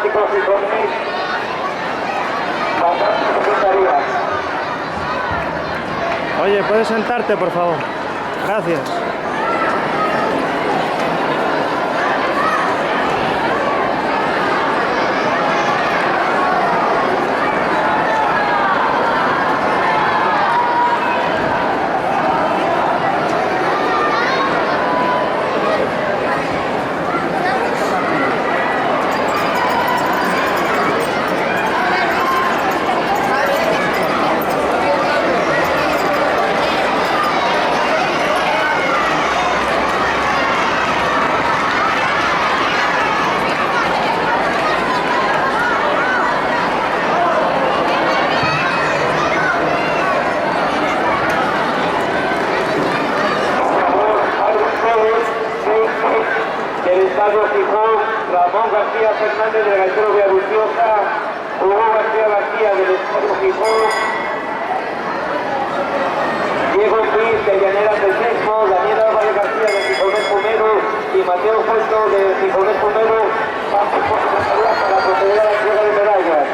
Atlético Gijonés, Bastantes Secretaría. Oye, ¿puedes sentarte, por favor? Gracias. Del Estadio Gijón, Ramón García Fernández del Gaitero Villaviciosa, Hugo García del Estadio Gijón, Diego Luis de Llaneras del Sesmo, Daniel Álvarez García de Gijonés Pomero y Mateo Fuento de Gijonés Pomero, vamos por su salida para proceder a la entrega de medallas.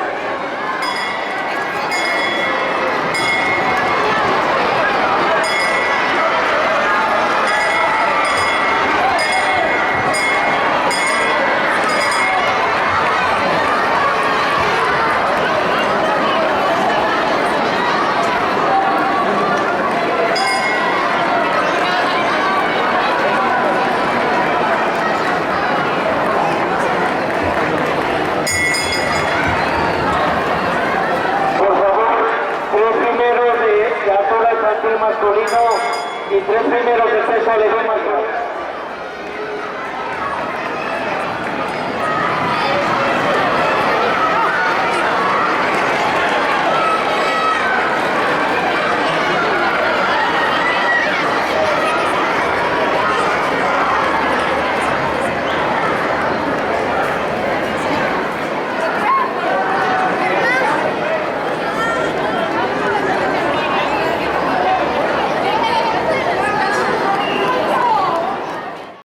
Masculino y 3 primeros de peso alemán